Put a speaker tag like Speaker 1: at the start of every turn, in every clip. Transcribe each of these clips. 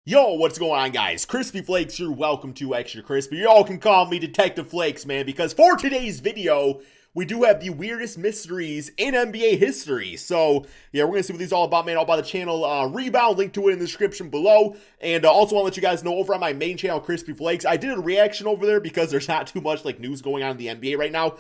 Speaker 1: Yo, what's going on, guys? Crispy Flakes here. Welcome to Extra Crispy. Y'all can call me Detective Flakes, man, because for today's video, we do have the weirdest mysteries in NBA history. So, yeah, we're going to see what these are all about, man. All by the channel Rebound. Link to it in the description below. And also want to let you guys know, over on my main channel, Crispy Flakes, I did a reaction over there because there's not too much, like, news going on in the NBA right now.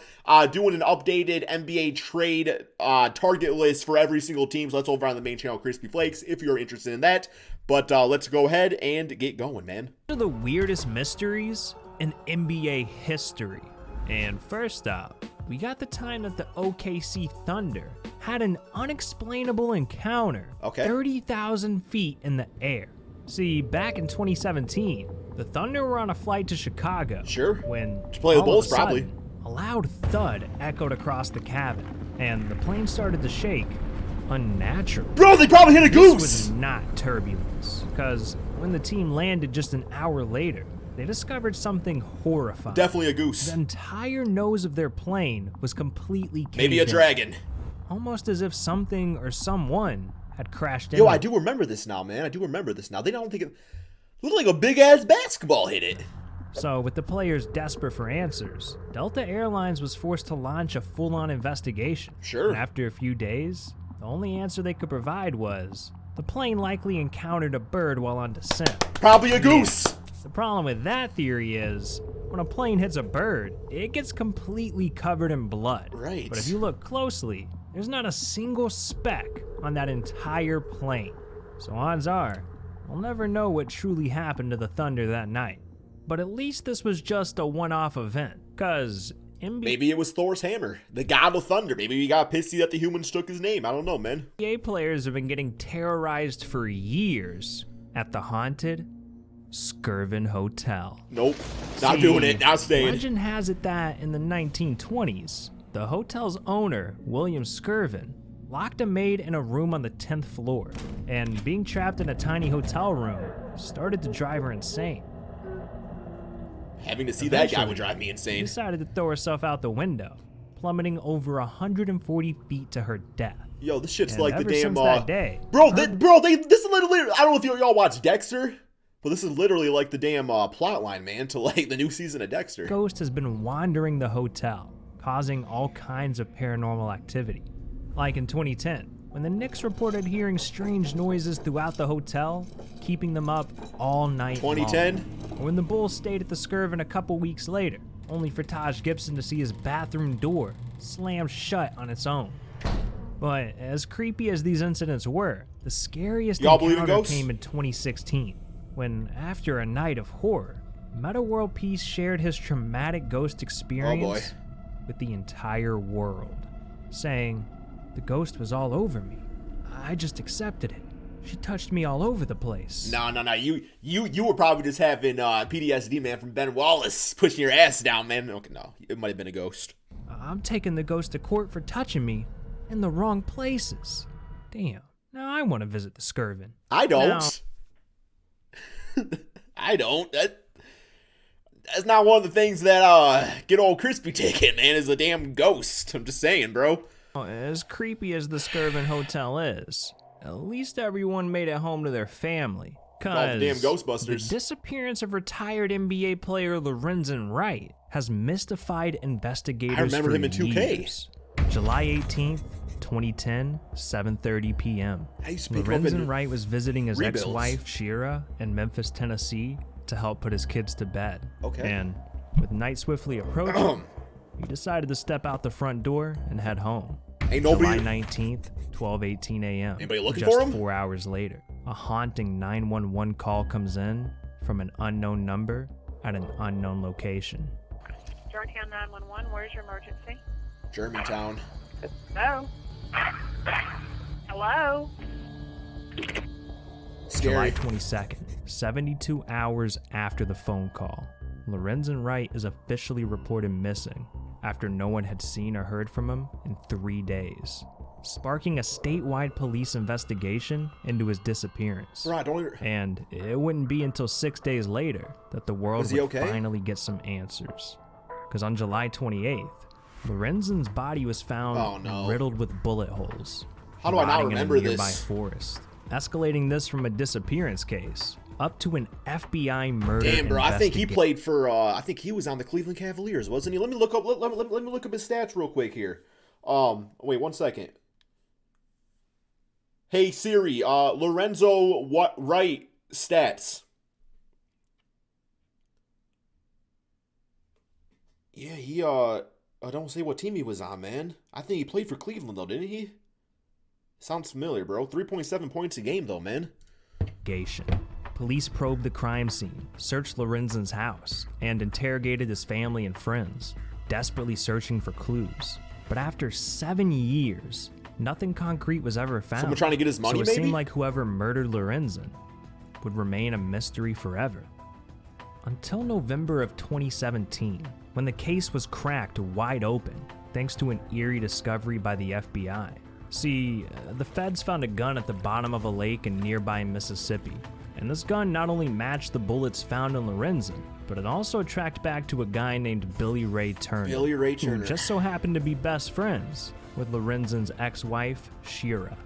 Speaker 1: Doing an updated NBA trade target list for every single team. So that's over on the main channel, Crispy Flakes, if you're interested in that. But let's go ahead and get going, man.
Speaker 2: One of the weirdest mysteries in NBA history. And first up, we got the time that the OKC Thunder had an unexplainable encounter 30,000 feet in the air. See, back in 2017, the Thunder were on a flight to Chicago. When
Speaker 1: to play the Bulls,
Speaker 2: sudden,
Speaker 1: probably.
Speaker 2: A loud thud echoed across the cabin, and the plane started to shake unnaturally.
Speaker 1: Bro, they probably hit a goose!
Speaker 2: This was not turbulence, because when the team landed just an hour later, they discovered something horrifying.
Speaker 1: Definitely a goose.
Speaker 2: The entire nose of their plane was completely caved
Speaker 1: Maybe a dragon.
Speaker 2: in, almost as if something or someone had crashed in.
Speaker 1: Yo, I do remember this now, man. I do remember this now. They don't think it looked like a big-ass basketball hit it.
Speaker 2: So, with the players desperate for answers, Delta Airlines was forced to launch a full-on investigation. And after a few days, the only answer they could provide was the plane likely encountered a bird while on descent.
Speaker 1: Probably a goose.
Speaker 2: The problem with that theory is, when a plane hits a bird, it gets completely covered in blood.
Speaker 1: Right.
Speaker 2: But if you look closely, there's not a single speck on that entire plane. So odds are, we'll never know what truly happened to the Thunder that night. But at least this was just a one-off event, cause
Speaker 1: maybe it was Thor's hammer, the god of thunder. Maybe he got pissy that the humans took his name. I don't know, man.
Speaker 2: NBA players have been getting terrorized for years at the haunted Skirvin Hotel.
Speaker 1: Nope, not doing it, not staying.
Speaker 2: Legend has it that in the 1920s, the hotel's owner, William Skirvin, locked a maid in a room on the 10th floor, and being trapped in a tiny hotel room started to drive her insane.
Speaker 1: Having to see that guy would drive me insane.
Speaker 2: She decided to throw herself out the window, plummeting over 140 feet to her death.
Speaker 1: Yo, this shit's
Speaker 2: and
Speaker 1: like the damn
Speaker 2: that day,
Speaker 1: this is literally, I don't know if y'all watch Dexter, but this is literally like the damn plot line, man, to like the new season of Dexter.
Speaker 2: Ghost has been wandering the hotel, causing all kinds of paranormal activity. Like in 2010, when the Knicks reported hearing strange noises throughout the hotel, keeping them up all night
Speaker 1: 2010?
Speaker 2: long. Or when the Bulls stayed at the Skirvin a couple weeks later, only for Taj Gibson to see his bathroom door slammed shut on its own. But as creepy as these incidents were, the scariest encounter came in 2016, when after a night of horror, Meta World Peace shared his traumatic ghost experience with the entire world, saying, "The ghost was all over me. I just accepted it. She touched me all over the place."
Speaker 1: No. You were probably just having PTSD, man, from Ben Wallace pushing your ass down, man. Okay, no, it might have been a ghost.
Speaker 2: I'm taking the ghost to court for touching me in the wrong places. Damn. Now I want to visit the Skirvin.
Speaker 1: I don't. I don't. That's not one of the things that get old Crispy taken, man, is a damn ghost. I'm just saying, bro.
Speaker 2: As creepy as the Skirvin Hotel is, at least everyone made it home to their family.
Speaker 1: Cause the damn Ghostbusters.
Speaker 2: The disappearance of retired NBA player Lorenzen Wright has mystified investigators.
Speaker 1: I remember him in 2K.
Speaker 2: Years. July 18th, 2010, 7:30 p.m. Lorenzen Wright was visiting his ex-wife Shira in Memphis, Tennessee, to help put his kids to bed. And with night swiftly approaching, he decided to step out the front door and head home. July 19th, 12:18 a.m.
Speaker 1: Anybody looking for him?
Speaker 2: Just 4 hours later, a haunting 911 call comes in from an unknown number at an unknown location.
Speaker 3: Georgetown 911, where's your emergency?
Speaker 1: Germantown.
Speaker 3: Hello? Hello?
Speaker 2: July 22nd, 72 hours after the phone call, Lorenzen Wright is officially reported missing after no one had seen or heard from him in 3 days, sparking a statewide police investigation into his disappearance. And it wouldn't be until 6 days later that the world would finally get some answers. Because on July 28th, Lorenzen's body was found riddled with bullet holes.
Speaker 1: How do I not remember
Speaker 2: in a nearby forest, escalating this from a disappearance case up to an FBI murder
Speaker 1: Damn, bro, I think he
Speaker 2: investigation.
Speaker 1: played for, I think he was on the Cleveland Cavaliers, wasn't he? Let me look up, let me look up his stats real quick here. Wait, 1 second. Hey, Siri, Lorenzen Wright stats. Yeah, he, I don't say what team he was on, man. I think he played for Cleveland, though, didn't he? Sounds familiar, bro. 3.7 points a game, though, man.
Speaker 2: Police probed the crime scene, searched Lorenzen's house, and interrogated his family and friends, desperately searching for clues. But after 7 years, nothing concrete was ever found.
Speaker 1: Someone trying to get his money,
Speaker 2: so it
Speaker 1: maybe?
Speaker 2: seemed like whoever murdered Lorenzen would remain a mystery forever. Until November of 2017, when the case was cracked wide open, thanks to an eerie discovery by the FBI. See, the feds found a gun at the bottom of a lake in nearby Mississippi, and this gun not only matched the bullets found in Lorenzen, but it also tracked back to a guy named Billy Ray Turner, who just so happened to be best friends with Lorenzen's ex-wife, Shira.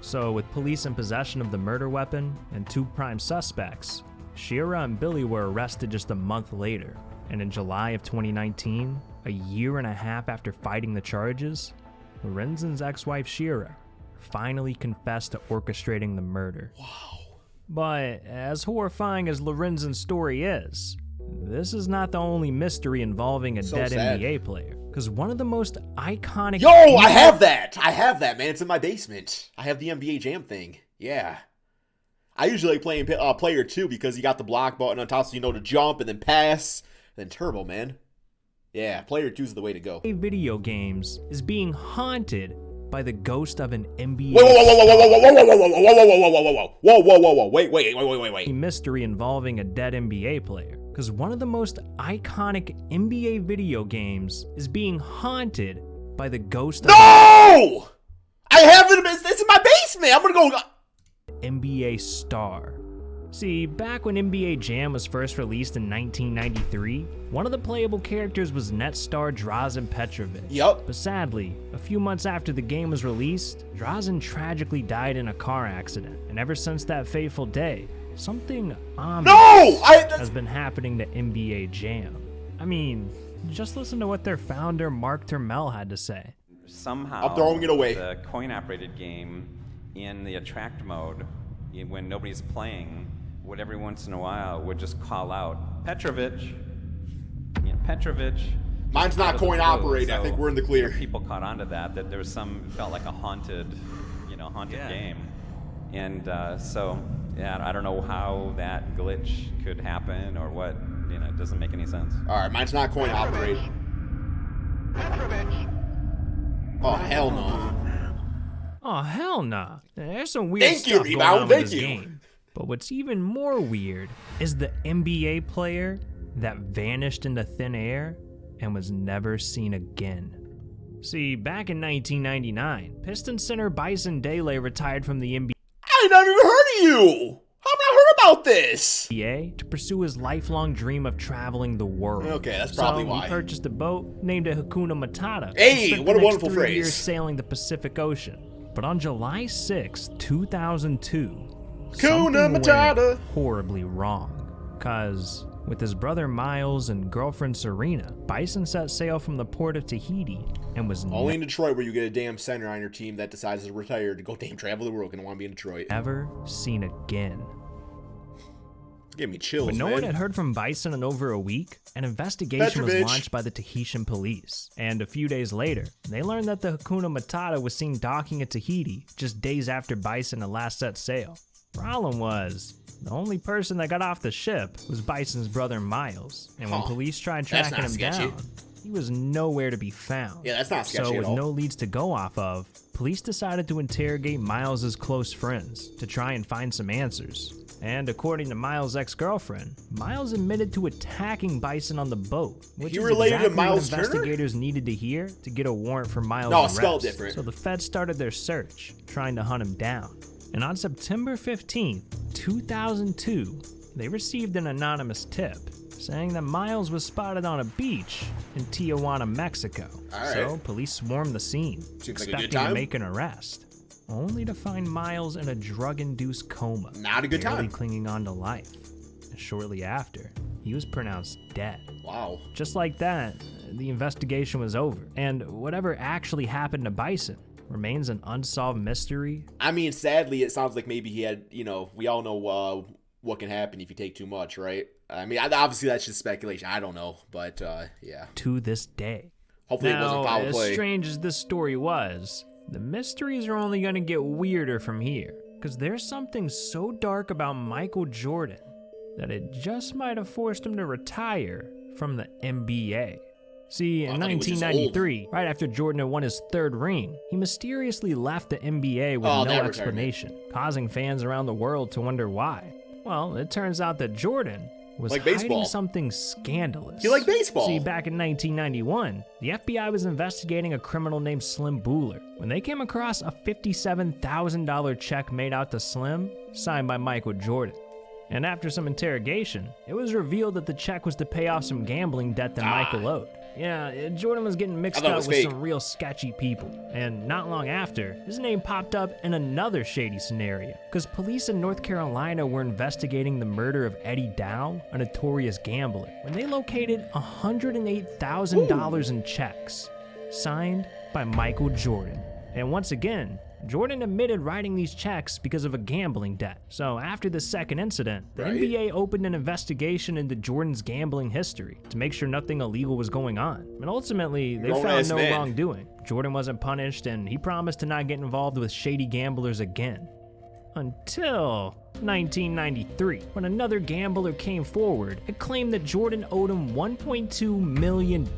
Speaker 2: So with police in possession of the murder weapon and 2 prime suspects, Shira and Billy were arrested just a month later, and in July of 2019, a year and a half after fighting the charges, Lorenzen's ex-wife Shira finally confessed to orchestrating the murder.
Speaker 1: Wow.
Speaker 2: But as horrifying as Lorenzen's story is, this is not the only mystery involving a dead
Speaker 1: sad.
Speaker 2: NBA player. Because one of the most iconic...
Speaker 1: Yo, I have that! I have that, man. It's in my basement. I have the NBA Jam thing. Yeah. I usually like playing player 2 because you got the block button on top so you know to jump and then pass. Then turbo, man. Yeah, player 2 is the way to go.
Speaker 2: video games is being haunted by the ghost of an NBA
Speaker 1: wait.
Speaker 2: mystery involving a dead NBA player. Because one of the most iconic NBA video games is being haunted by the ghost of
Speaker 1: No! I have it. It's in my basement. I'm gonna go.
Speaker 2: an NBA star. See, back when NBA Jam was first released in 1993, one of the playable characters was net star Drazen Petrovic.
Speaker 1: Yup.
Speaker 2: But sadly, a few months after the game was released, Drazen tragically died in a car accident. And ever since that fateful day, something ominous has been happening to NBA Jam. I mean, just listen to what their founder Mark Turmel had to say.
Speaker 4: Somehow,
Speaker 1: I'm throwing it away.
Speaker 4: The coin-operated game in the attract mode, when nobody's playing, would every once in a while would just call out Petrovic. Petrovic.
Speaker 1: Mine's not coin operated. I think we're in the clear.
Speaker 4: People caught on to that there was felt like a haunted game, and so yeah, I don't know how that glitch could happen or what. It doesn't make any sense.
Speaker 1: All right, mine's not coin operated. Oh hell no.
Speaker 2: Oh hell nah. There's some weird stuff going on with this game. But what's even more weird is the NBA player that vanished into thin air and was never seen again. See, back in 1999, Pistons center Bison retired from the NBA.
Speaker 1: I never even heard of you. How have I heard about this?
Speaker 2: To pursue his lifelong dream of traveling the world.
Speaker 1: Okay, that's probably why.
Speaker 2: He purchased a boat named it Hakuna Matata.
Speaker 1: Hey, what a wonderful
Speaker 2: 3
Speaker 1: phrase.
Speaker 2: years sailing the Pacific Ocean. But on July 6, 2002, something went horribly wrong. Cause with his brother Miles and girlfriend Serena, Bison set sail from the port of Tahiti and was
Speaker 1: only in Detroit where you get a damn center on your team that decides to retire to go damn travel the world and want to be in Detroit.
Speaker 2: never seen again.
Speaker 1: Give me chills,
Speaker 2: But no
Speaker 1: man.
Speaker 2: one had heard from Bison in over a week. An investigation was launched by the Tahitian police. And a few days later, they learned that the Hakuna Matata was seen docking at Tahiti just days after Bison had last set sail. Problem was, the only person that got off the ship was Bison's brother Miles. And when police tried tracking him down, he was nowhere to be found.
Speaker 1: Yeah, that's not sketchy
Speaker 2: So
Speaker 1: at
Speaker 2: with
Speaker 1: all.
Speaker 2: no leads to go off of, police decided to interrogate Miles's close friends to try and find some answers. And according to Miles' ex-girlfriend, Miles admitted to attacking Bison on the boat, which
Speaker 1: He
Speaker 2: is
Speaker 1: related to
Speaker 2: exactly
Speaker 1: Miles
Speaker 2: what
Speaker 1: Turner?
Speaker 2: investigators needed to hear to get a warrant for Miles'
Speaker 1: No,
Speaker 2: arrest.
Speaker 1: it's spelled different.
Speaker 2: So the feds started their search, trying to hunt him down. And on September 15, 2002, they received an anonymous tip saying that Miles was spotted on a beach in Tijuana, Mexico.
Speaker 1: All right.
Speaker 2: So police swarmed the scene,
Speaker 1: Seems like a good
Speaker 2: expecting
Speaker 1: time.
Speaker 2: to make an arrest. only to find Miles in a drug-induced coma.
Speaker 1: Not a good
Speaker 2: barely
Speaker 1: time.
Speaker 2: clinging on to life. And shortly after, he was pronounced dead.
Speaker 1: Wow.
Speaker 2: Just like that, the investigation was over, and whatever actually happened to Bison remains an unsolved mystery.
Speaker 1: I mean, sadly, it sounds like maybe he had, you know, we all know what can happen if you take too much, right? I mean, obviously that's just speculation. I don't know, but yeah.
Speaker 2: To this day.
Speaker 1: Hopefully it wasn't foul
Speaker 2: as
Speaker 1: play.
Speaker 2: strange as this story was, the mysteries are only going to get weirder from here, because there's something so dark about Michael Jordan that it just might have forced him to retire from the NBA. See, in 1993, right after Jordan had won his third ring, he mysteriously left the NBA with no explanation, causing fans around the world to wonder why. Well, it turns out that Jordan was hiding something scandalous.
Speaker 1: He liked baseball.
Speaker 2: See, back in 1991, the FBI was investigating a criminal named Slim Buhler when they came across a $57,000 check made out to Slim, signed by Michael Jordan. And after some interrogation, it was revealed that the check was to pay off some gambling debt that Michael owed. Yeah, Jordan was getting mixed up with some real sketchy people. And not long after, his name popped up in another shady scenario, because police in North Carolina were investigating the murder of Eddie Dow, a notorious gambler, when they located $108,000 in checks, signed by Michael Jordan. And once again, Jordan admitted writing these checks because of a gambling debt. So after the second incident, the NBA opened an investigation into Jordan's gambling history to make sure nothing illegal was going on. And ultimately, they found no wrongdoing. Jordan wasn't punished, and he promised to not get involved with shady gamblers again. Until 1993, when another gambler came forward and claimed that Jordan owed him $1.2 million.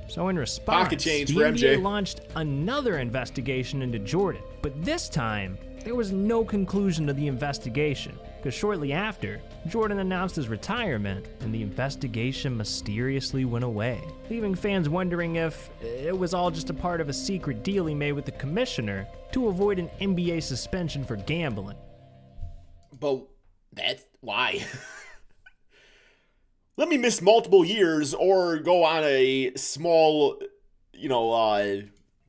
Speaker 2: So in response, the NBA launched another investigation into Jordan. But this time, there was no conclusion to the investigation, because shortly after, Jordan announced his retirement and the investigation mysteriously went away, leaving fans wondering if it was all just a part of a secret deal he made with the commissioner to avoid an NBA suspension for gambling.
Speaker 1: But that's why. Let me miss multiple years or go on a small,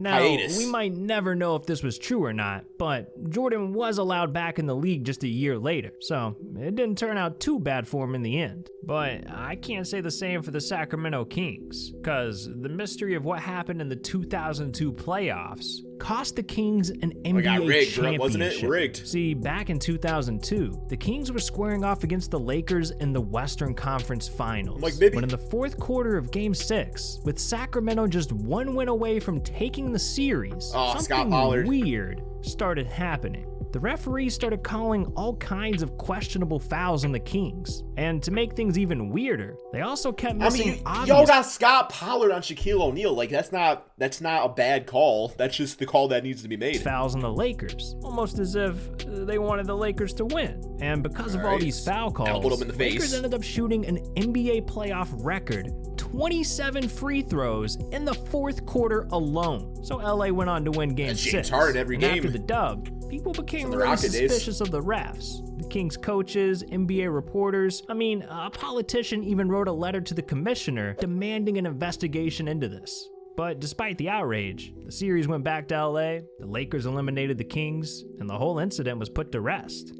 Speaker 1: hiatus.
Speaker 2: We might never know if this was true or not, but Jordan was allowed back in the league just a year later, so it didn't turn out too bad for him in the end. But I can't say the same for the Sacramento Kings, because the mystery of what happened in the 2002 playoffs cost the Kings an NBA championship.
Speaker 1: Wasn't it? Rigged.
Speaker 2: See, back in 2002, the Kings were squaring off against the Lakers in the Western Conference Finals. When in the fourth quarter of Game 6, with Sacramento just one win away from taking the series, something weird started happening. The referees started calling all kinds of questionable fouls on the Kings. And to make things even weirder, they also kept missing obvious...
Speaker 1: Y'all got Scott Pollard on Shaquille O'Neal. Like, that's not a bad call. That's just the call that needs to be made.
Speaker 2: Fouls on the Lakers, almost as if they wanted the Lakers to win. And because of all these foul calls, the Lakers ended up shooting an NBA playoff record 27 free throws in the fourth quarter alone. So LA went on to win Game 6.
Speaker 1: James Harden every game.
Speaker 2: After the dub, people became really suspicious of the refs. The Kings coaches, NBA reporters, a politician even wrote a letter to the commissioner demanding an investigation into this. But despite the outrage, the series went back to LA, the Lakers eliminated the Kings, and the whole incident was put to rest.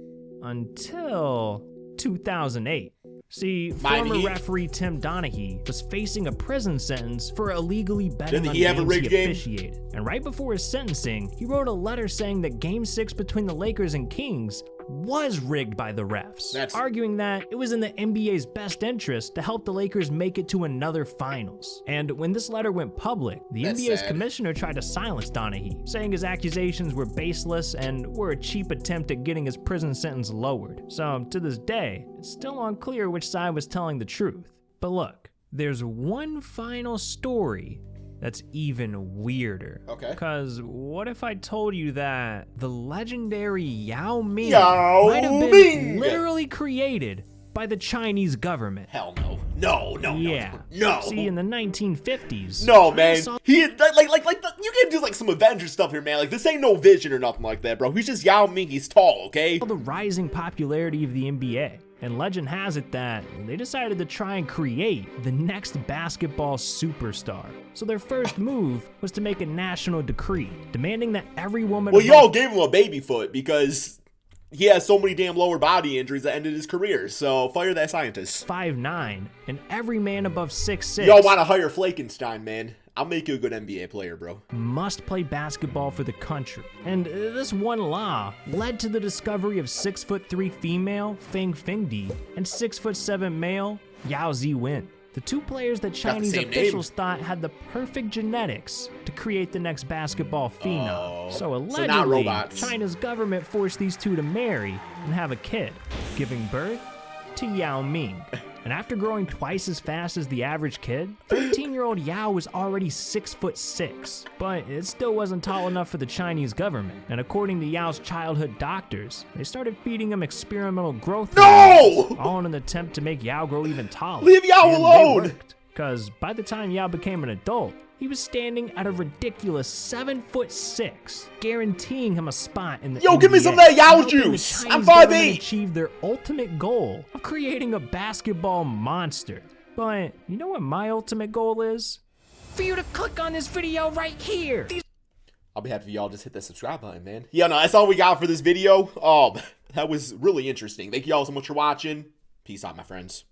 Speaker 2: Until 2008. See, former referee Tim Donaghy was facing a prison sentence for illegally betting on games he officiated. And right before his sentencing, he wrote a letter saying that Game 6 between the Lakers and Kings was rigged by the refs, arguing that it was in the NBA's best interest to help the Lakers make it to another finals. And when this letter went public, the NBA's commissioner tried to silence Donaghy, saying his accusations were baseless and were a cheap attempt at getting his prison sentence lowered. So to this day, it's still unclear which side was telling the truth. But look, there's one final story that's even weirder. Okay. Because what if I told you that the legendary Yao Ming might have been literally created by the Chinese government?
Speaker 1: Hell no. No.
Speaker 2: See, in the 1950s.
Speaker 1: No, man. He you can do some Avengers stuff here, man. Like, this ain't no Vision or nothing like that, bro. He's just Yao Ming. He's tall, okay?
Speaker 2: The rising popularity of the NBA. And legend has it that they decided to try and create the next basketball superstar. So their first move was to make a national decree demanding that every woman...
Speaker 1: Well, y'all gave him a baby foot because he has so many damn lower body injuries that ended his career. So fire that scientist.
Speaker 2: 5'9", and every man above 6'6".
Speaker 1: Y'all want to hire Flakenstein, man. I'll make you a good NBA player, bro.
Speaker 2: Must play basketball for the country. And this one law led to the discovery of 6'3" female Feng Fengdi and 6'7" male Yao Ziwen. The two players that Chinese officials thought had the perfect genetics to create the next basketball phenom. So allegedly, China's government forced these two to marry and have a kid, giving birth to Yao Ming. And after growing twice as fast as the average kid, 13-year-old Yao was already 6'6". But it still wasn't tall enough for the Chinese government. And according to Yao's childhood doctors, they started feeding him experimental growth hormones, all in an attempt to make Yao grow even taller.
Speaker 1: Leave Yao alone!
Speaker 2: Because by the time Yao became an adult, he was standing at a ridiculous 7'6", guaranteeing him a spot in the NBA.
Speaker 1: Give me some of that Yao juice. I'm 5'8".
Speaker 2: Achieve their ultimate goal of creating a basketball monster. But you know what my ultimate goal is? For you to click on this video right here.
Speaker 1: I'll be happy if y'all just hit that subscribe button, man. Yeah, no, that's all we got for this video. That was really interesting. Thank you all so much for watching. Peace out, my friends.